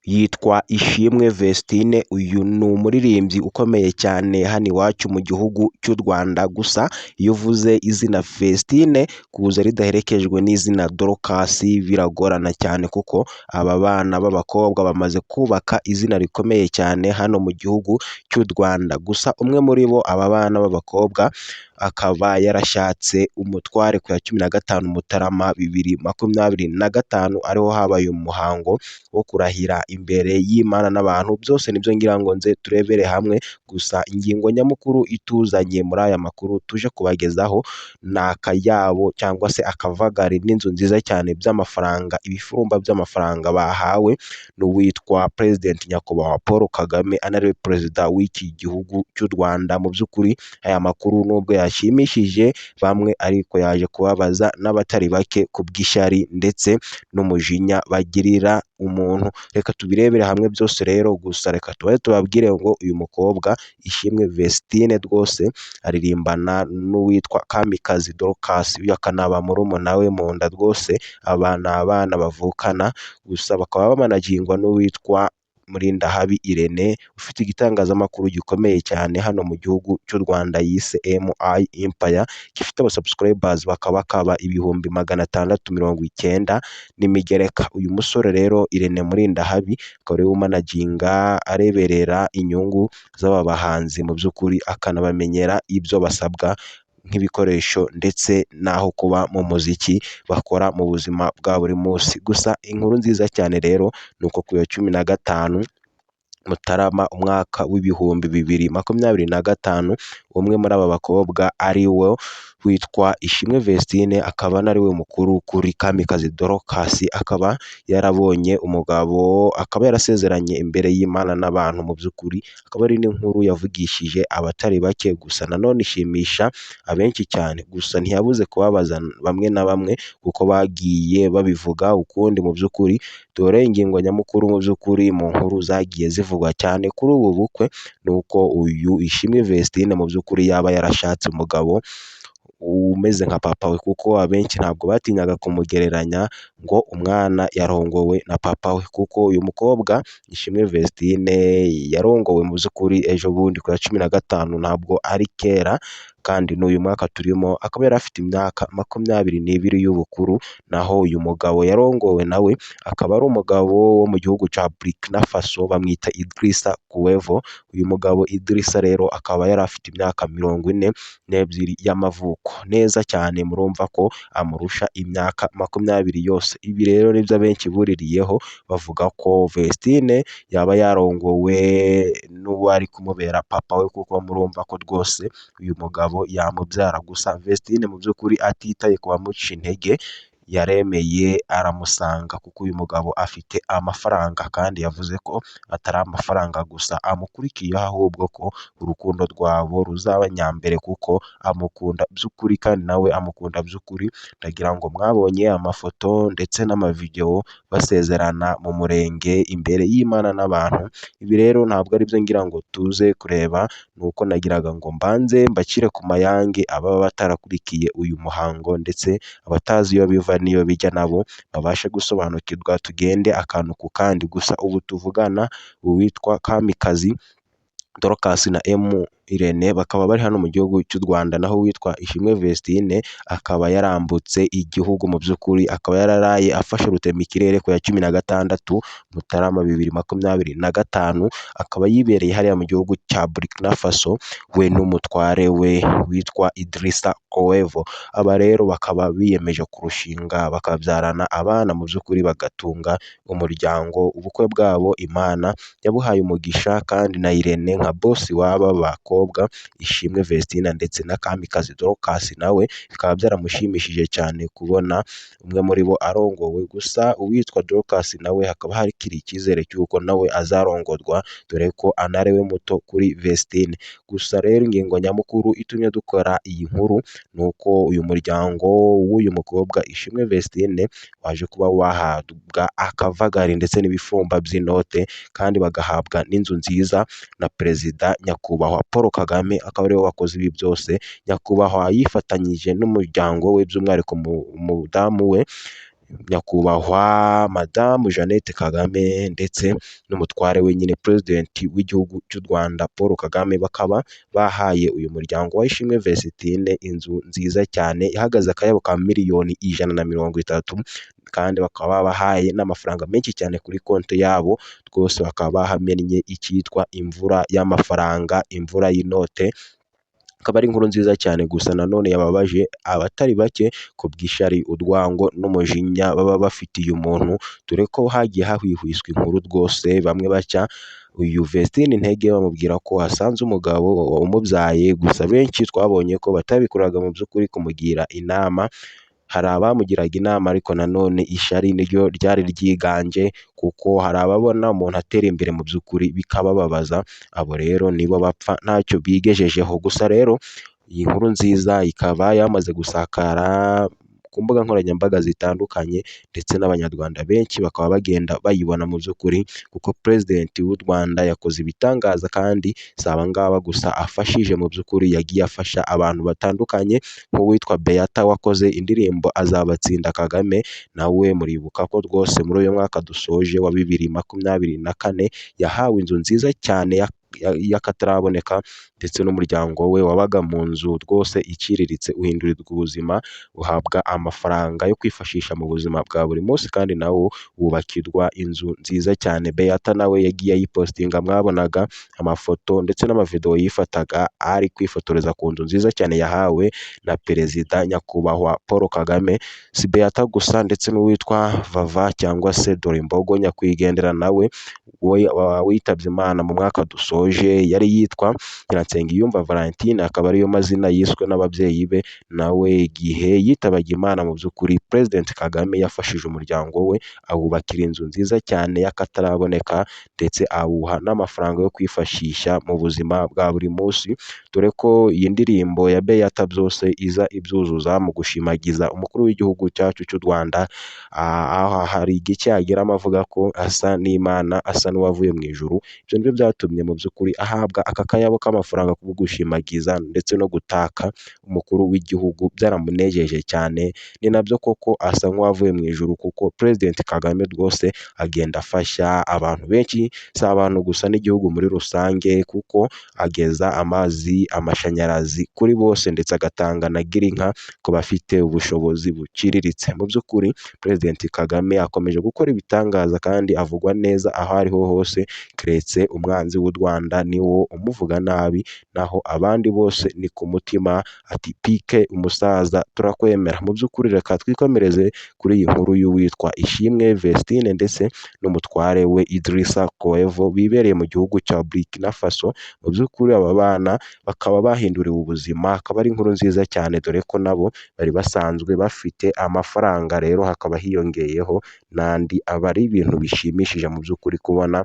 yitwa Ishimwe Vestine. Uyu ni umuririmbyi ukomeye cyane hano iwacu mu gihugu cy'u Rwanda. Gusa iyo uvuze izina Vestine kuza ridaherekejwe n'izina Dorcas biragorana cyane, kuko aba bana b'abakobwa bamaze kubaka izina rikomeye cyane hano mu gihugu cy'u Rwanda. Gusa umwe muri bo, aba bana b'abakobwa, akaba yarashatse umutware ku ya 15 Mutarama 2025, ariho habaye umuhango wo kurahira imbere y'Imana n'abantu. Byose nibyo ngira ngo nze turebere hamwe, gusa ingingo nyamukuru ituzanye muri aya makuru tuje kubagezaho ni akayabo cyangwa se akavagari n'inzu nziza cyane by'amafaranga, ibifurumba by'amafaranga bahawe n'uwitwa President Nyakubahwa Paul Kagame, anariwe perezida w'iki gihugu cy'u Rwanda. Mu by'ukuri aya makuru nubwo yashimishije bamwe, ariko yaje kubabaza n'abatari bake ku bw'ishyari ndetse n'umujinya bagirira umuntu. Reka tubirebere hamwe byose rero. Gusa reka tubaye tubabwire ngo uyu mukobwa Ishimwe Vestine rwose aririmbana n'uwitwa Kamikazi Dorcas, uyu akanaba murumuna we mu nda. Rwose aba ni abana bavukana, gusa bakaba bamanagingwa n'uwitwa Murindahabi Irene, ufite igitangazamakuru gikomeye cyane hano mu gihugu cy'u Rwanda yise MI Empire, gifite aba subscribers bakaba ibihumbi 690 n'imigereka. Uyu musore rero Irene Murindahabi akaba ariwe umanaginga, areberera inyungu z'aba bahanzi mu by'ukuri, akanabamenyera ibyo basabwa nk'ibikoresho ndetse n'aho kuba mu muziki bakora mu buzima bwa buri munsi. Gusa inkuru nziza cyane rero ni uko ku ya 15 Mutarama umwaka w'ibihumbi 2025, umwe muri aba bakobwa ari we witwa Ishimwe Vestine, akaba ari we mukuru kuri Kamikazi Dorcas, akaba yarabonye umugabo, akaba yarasezeranye imbere y'Imana n'abantu. Mu by'ukuri akaba ari n'inkuru yavugishije abatari bake, gusa nanone ishimisha abenshi cyane. Gusa ntiyabuze kubabaza bamwe na bamwe, kuko bagiye babivuga ukundi. Mu by'ukuri dore ingingo nyamukuru mu by'ukuri mu nkuru zagiye zivugwa cyane kuri ubu bukwe, ni uko uyu Ishimwe Vestine mu by'ukuri yaba yarashatse umugabo umeze nka papa we, kuko abenshi ntabwo batinyaga kumugereranya ngo umwana yarongowe na papa we, kuko uyu mukobwa Ishimwe Vestine yarongowe mu by'ukuri ejo bundi ku ya 15, ntabwo ari kera. Kandi n'uyu mwaka turimo akaba yari afite imyaka 22 y'ubukuru, naho uyu mugabo yarongowe nawe akaba ari umugabo wo mu gihugu cya Burkina Faso, bamwita Idrissa Kuevo. Uyu mugabo Idrissa rero akaba yari afite imyaka 42 y'amavuko, neza cyane. Murumva ko amurusha imyaka 20 yose. Ibi rero nibyo abenshi buririyeho bavuga ko Vestine yaba yarongowe n'uwari kumubera papa we, kuko murumva ko rwose uyu mugabo yamubyara. Gusa Vestine mu by'ukuri atitaye ku bamuca intege, yaremeye aramusanga, kuko uyu mugabo afite amafaranga, kandi yavuze ko atari amafaranga gusa amukurikiyeho, ahubwo ko urukundo rwabo ruzaba nyambere, kuko amukunda by'ukuri kandi nawe amukunda by'ukuri. Ndagira ngo mwabonye amafoto ndetse n'amavideo basezerana mu murenge imbere y'Imana n'abantu. Ibi rero ntabwo ari byo ngira ngo tuze kureba, nuko nagiraga ngo mbanze mbakire ku mayange ababa batarakurikiye uyu muhango, ndetse abatazi iyo biva niyo bijya nabo babashe gusobanukirwa, tugende akantu ku kandi. Gusa ubu tuvugana uwitwa Kamikazi Dorcas na Irene bakaba bari hano mu gihugu cy'u Rwanda, naho witwa Ishimwe Vestine akaba yarambutse igihugu. Mu by'ukuri akaba yararaye afashe rutemikirere ku ya 16 Mutarama 2025, akaba yibereye hariya mu gihugu cya Burkina Faso, we n'umutware we witwa Idrissa Kuevo. Aba rero bakaba biyemeje kurushinga bakabyarana abana, mu by'ukuri bagatunga umuryango. Ubukwe bwabo Imana yabuhaye umugisha, kandi na Irene nka boss waba bakobwa Ishimwe Vestine ndetse na Kamikazi Dorcas nawe bikaba byaramushimishije cyane kubona umwe muri bo arongowe. Gusa uwitwa Dorcas nawe hakaba hakiri icyizere cy'uko nawe azarongorwa, dore ko anarewe muto kuri Vestine. Gusa rero ingingo nyamukuru itumye dukora iyi nkuru ni uko uyu muryango w'uyu mukobwa Ishimwe Vestine waje kuba wahabwa akavagari ndetse n'ibifumba by'inote, kandi bagahabwa n'inzu nziza na Perezida Nyakubahwa Paul Kagame. Akaba ariwe wakoze ibi byose. Nyakubahwa yifatanyije n'umuryango we, by'umwihariko umudamu we nyakubahwa madamu Jeannette Kagame ndetse n'umutware we nyine President w'igihugu cy'u Rwanda Paul Kagame, bakaba bahaye uyu muryango wa Ishimwe Vestine inzu nziza cyane ihagaze akayabo ka miliyoni 130, kandi bakaba babahaye n'amafaranga menshi cyane kuri konti yabo, rwose bakaba bahamennye icyitwa imvura y'amafaranga, imvura y'inote. Akaba ari inkuru nziza cyane, gusa nanone yababaje abatari bake ku bw'ishyari, urwango n'umujinya baba bafitiye umuntu, dore ko hagiye hahwihwiswa inkuru rwose, bamwe baca uyu Vestine intege bamubwira ko asanze umugabo umubyaye, gusa benshi twabonye ko batabikoraga mu by'ukuri kumugira inama. Hari abamugiraga inama ariko nanone ishyari niryo ryari ryiganje, kuko hari ababona umuntu atera imbere mu by'ukuri bikabababaza, abo rero nibo bapfa ntacyo bigejejeho. Gusa rero iyi nkuru nziza ikaba yamaze gusakara ku mbuga nkoranyambaga zitandukanye, ndetse n'abanyarwanda benshi bakaba bagenda bayibona mu by'ukuri, kuko President w'u Rwanda yakoze ibitangaza, kandi si aba ngaba gusa afashije mu by'ukuri, yagiye afasha abantu batandukanye nk'uwitwa Beata wakoze indirimbo Azabatsinda Kagame, nawe muribuka ko rwose muri uyu mwaka dusoje wa 2024 yahawe inzu nziza cyane y'akataraboneka, ndetse n'umuryango we wabaga mu nzu rwose iciriritse uhindurirwa ubuzima, uhabwa amafaranga yo kwifashisha mu buzima bwa buri munsi, kandi nawo wubakirwa inzu nziza cyane. Beata nawe yagiye ayipostinga, mwabonaga amafoto ndetse n'amavideo yifataga ari kwifotoreza ku nzu nziza cyane yahawe na Perezida nyakubahwa Paul Kagame. Si Beata gusa, ndetse n'uwitwa Vava cyangwa se Dorimbogo nyakwigendera nawe witabye Imana mu mwaka dusoje, yari yitwa Nsengiyumva Valentine, akaba ariyo mazina yiswe n'ababyeyi be. Nawe igihe yitabaga Imana mu by'ukuri President Kagame yafashije umuryango we, awubakira inzu nziza cyane y'akataraboneka, ndetse awuha n'amafaranga yo kwifashisha mu buzima bwa buri munsi, dore ko iyi ndirimbo ya Beata byose iza ibyuzuza mu gushimagiza umukuru w'igihugu cyacu cy'u Rwanda. Aha hari igice yageramo avuga ko asa n'Imana, asa n'uwavuye mu ijuru. Ibyo nibyo byatumye mu by'ukuri ahabwa aka kayabo k'amafaranga ko gushimagiza ndetse no gutaka umukuru w'igihugu, byaramunejeje cyane. Ni nabyo koko asa nk'uwavuye mu ijuru, kuko President Kagame rwose agenda afasha abantu benshi, si abantu gusa n'igihugu muri rusange, kuko ageza amazi, amashanyarazi kuri bose, ndetse agatanga na girinka ku bafite ubushobozi buciriritse. Mu by'ukuri President Kagame akomeje gukora ibitangaza, kandi avugwa neza aho ariho hose, keretse umwanzi w'u Rwanda niwo umuvuga nabi, naho abandi bose ni ku mutima. Ati pike umusaza turakwemera. Mu by'ukuri reka twikomereze kuri iyi nkuru y'uwitwa Ishimwe Vestine ndetse n'umutware we Idrissa Koevo, bibereye mu gihugu cya Burkina Faso. Mu by'ukuri aba bana bakaba bahinduriwe ubuzima, akaba ari inkuru nziza cyane, dore ko nabo bari basanzwe bafite amafaranga, rero hakaba hiyongeyeho n'andi. Aba ari ibintu bishimishije mu by'ukuri kubona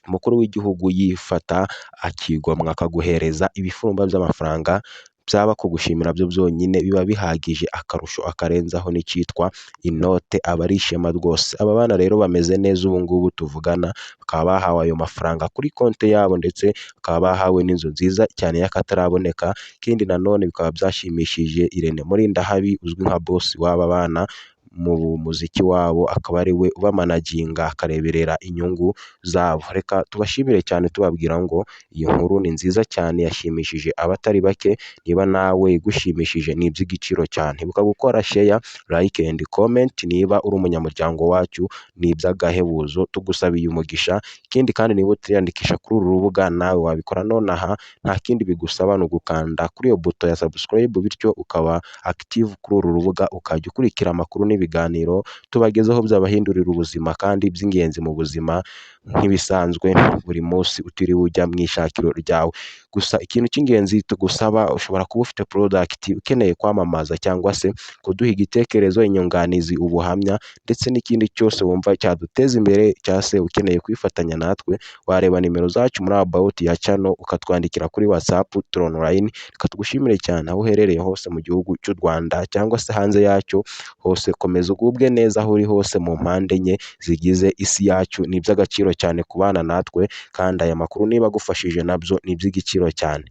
umukuru w'igihugu yifata akigomwa akaguhereza ibifumba by'amafaranga, byaba kugushimira byo byonyine biba bihagije, akarusho akarenzaho n'icyitwa inote. Aba ari ishema rwose. Aba bana rero bameze neza ubu ngubu tuvugana, bakaba bahawe ayo mafaranga kuri konti yabo, ndetse bakaba bahawe n'inzu nziza cyane y'akataraboneka. Ikindi nanone bikaba byashimishije Irene Murindahabi uzwi nka boss w'aba bana mu muziki wabo, akaba ari we ubamanaginga, akareberera inyungu zabo. Reka tubashimire cyane tubabwira ngo iyi nkuru ni nziza cyane, yashimishije abatari bake. Niba nawe igushimishije ni iby'igiciro cyane, ibuka gukora share, like and comment. Niba uri umunyamuryango wacu ni iby'agahebuzo, tugusabiye umugisha. Ikindi kandi niba utiriyandikisha kuri uru rubuga, nawe wabikora nonaha, nta kindi bigusaba, ni ugukanda kuri iyo buto ya subscribe, bityo ukaba active kuri uru rubuga, ukajya ukurikira amakuru n'ibiganiro tubagezaho byabahindurira ubuzima, kandi by'ingenzi mu buzima nk'ibisanzwe buri munsi, utiriwe ujya mu ishakiro ryawe. Gusa ikintu cy'ingenzi tugusaba, ushobora kuba ufite product ukeneye kwamamaza, cyangwa se kuduha igitekerezo, inyunganizi, ubuhamya, ndetse n'ikindi cyose wumva cyaduteza imbere, cyangwa se ukeneye kwifatanya natwe, wareba nimero zacu muri about ya channel, ukatwandikira kuri WhatsApp turi online. Reka tugushimire cyane aho uherereye hose mu gihugu cy'u Rwanda, cyangwa se hanze yacyo hose. Komeza ugubwe neza aho uri hose mu mpande enye zigize isi yacu. Ni iby'agaciro cyane kubana natwe, kandi aya makuru niba agufashije nabyo ni iby'igiciro cyane.